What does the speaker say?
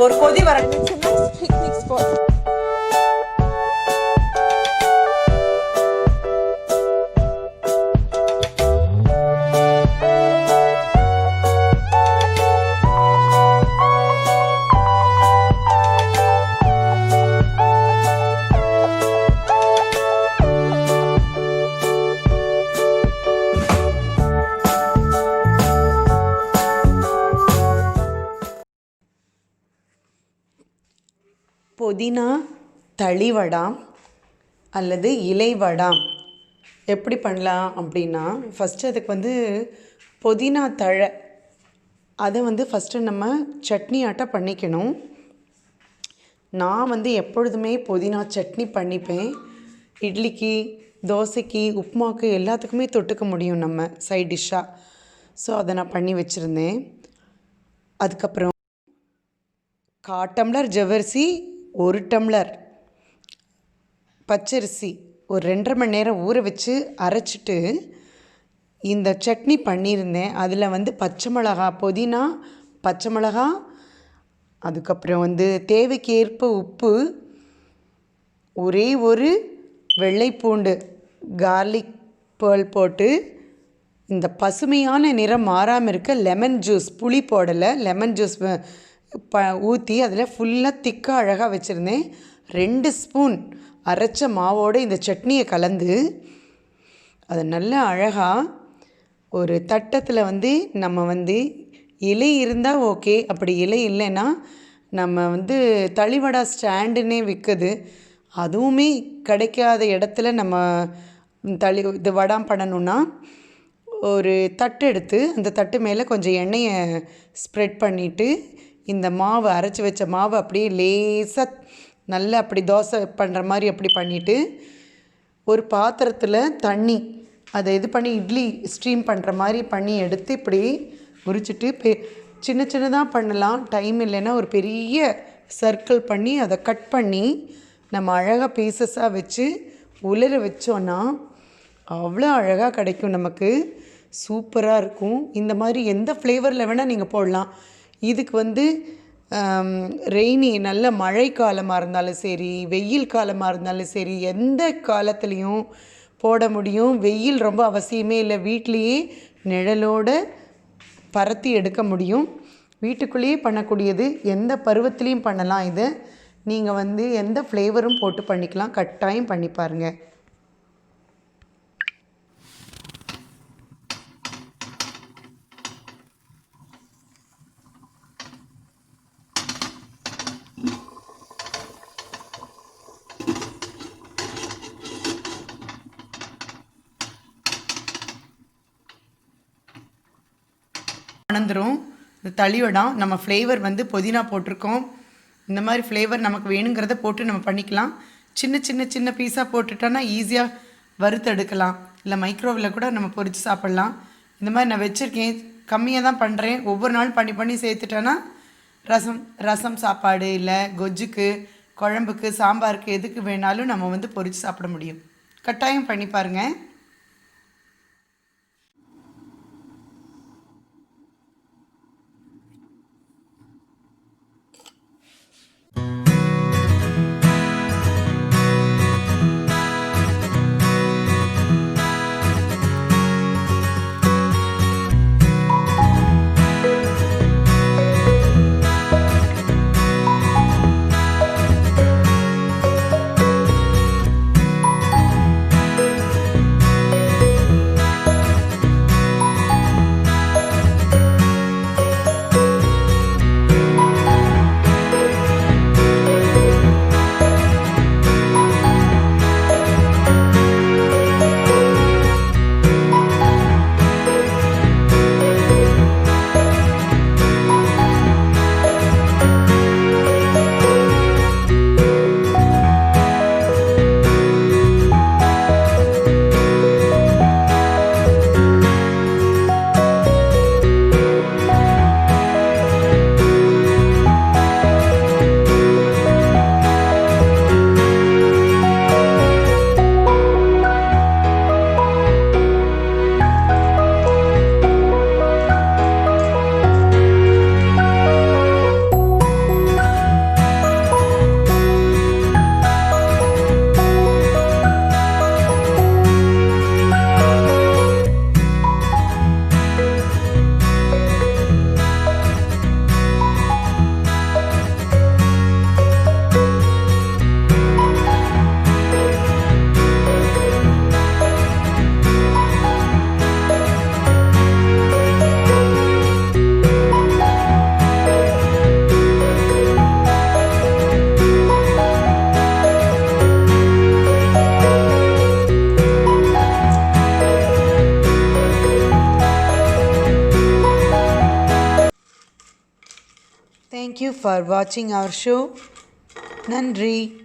ஒரு கொதி வர picnic spot. புதினா தளி வடாம் அல்லது இலை வடாம் எப்படி பண்ணலாம் அப்படின்னா, ஃபஸ்ட்டு அதுக்கு புதினா தழை அதை ஃபஸ்ட்டு நம்ம சட்னி ஆட்ட பண்ணிக்கணும். நான் எப்பொழுதுமே புதினா சட்னி பண்ணிப்பேன். இட்லிக்கு, தோசைக்கு, உப்புமாவுக்கு எல்லாத்துக்குமே தொட்டுக்க முடியும் நம்ம சைட் டிஷ்ஷாக. ஸோ அதை நான் பண்ணி வச்சுருந்தேன். அதுக்கப்புறம் 1/4 டம்ளர் ஜவ்வரிசி, 1 டம்ளர் பச்சரிசி ஒரு 2.5 மணி நேரம் ஊற வச்சு அரைச்சிட்டு இந்த சட்னி பண்ணியிருந்தேன். அதில் பச்சை மிளகா, புதினா, பச்சை மிளகா, அதுக்கப்புறம் தேவைக்கேற்ப உப்பு, ஒரே ஒரு வெள்ளைப்பூண்டு கார்லிக் பேர்ல் போட்டு, இந்த பசுமையான நிறம் மாறாமல் இருக்க லெமன் ஜூஸ், புளி போடலை, லெமன் ஜூஸ் ஊற்றி அதில் ஃபுல்லாக திக்காக அழகாக வச்சுருந்தேன். 2 ஸ்பூன் அரைச்ச மாவோடு இந்த சட்னியை கலந்து அதை நல்லா அழகாக ஒரு தட்டத்தில் நம்ம இலை இருந்தால் ஓகே, அப்படி இலை இல்லைன்னா நம்ம தளிவடா ஸ்டாண்டுன்னே விற்குது, அதுவுமே கிடைக்காத இடத்துல நம்ம இது வடாம் பண்ணணுன்னா ஒரு தட்டு எடுத்து அந்த தட்டு மேலே கொஞ்சம் எண்ணெயை ஸ்ப்ரெட் பண்ணிவிட்டு இந்த மாவு அரைச்சி வச்ச மாவு அப்படியே லேசாக நல்லா அப்படி தோசை பண்ணுற மாதிரி அப்படி பண்ணிவிட்டு ஒரு பாத்திரத்தில் தண்ணி அதை இது பண்ணி இட்லி ஸ்டீம் பண்ணுற மாதிரி பண்ணி எடுத்து இப்படி உரிச்சிட்டு சின்ன சின்னதாக பண்ணலாம். டைம் இல்லைன்னா ஒரு பெரிய சர்க்கிள் பண்ணி அதை கட் பண்ணி நம்ம அழகாக பீசஸாக வச்சு உலர வச்சோன்னா அவ்வளோ அழகாக கிடைக்கும், நமக்கு சூப்பராக இருக்கும். இந்த மாதிரி எந்த ஃப்ளேவரில் வேணால் நீங்கள் போடலாம். இதுக்கு ரெய்னி நல்ல மழை காலமாக இருந்தாலும் சரி, வெயில் காலமாக இருந்தாலும் சரி, எந்த காலத்துலேயும் போட முடியும். வெயில் ரொம்ப அவசியமே இல்லை, வீட்லேயே நிழலோடு பரத்தி எடுக்க முடியும். வீட்டுக்குள்ளேயே பண்ணக்கூடியது, எந்த பருவத்துலேயும் பண்ணலாம். இதை நீங்கள் எந்த ஃப்ளேவரும் போட்டு பண்ணிக்கலாம், கட்டாயம் பண்ணி பாருங்கள். வளர்ந்துடும் இந்த தளிவடம். நம்ம ஃப்ளேவர் புதினா போட்டிருக்கோம். இந்த மாதிரி ஃப்ளேவர் நமக்கு வேணுங்கிறத போட்டு நம்ம பண்ணிக்கலாம். சின்ன சின்ன சின்ன பீஸாக போட்டுட்டோன்னா ஈஸியாக வறுத்தெடுக்கலாம், இல்லை மைக்ரோவில் கூட நம்ம பொரித்து சாப்பிட்லாம். இந்த மாதிரி நான் வச்சுருக்கேன், கம்மியாக தான் பண்ணுறேன். ஒவ்வொரு நாள் பண்ணி பண்ணி சேர்த்துட்டேன்னா ரசம் சாப்பாடு, இல்லை கொஜ்ஜுக்கு, குழம்புக்கு, சாம்பாருக்கு, எதுக்கு வேணாலும் நம்ம பொரித்து சாப்பிட முடியும். கட்டாயம் பண்ணி பாருங்கள். தேங்க்யூ ஃபார் வாட்சிங் அவர் ஷோ. நன்றி.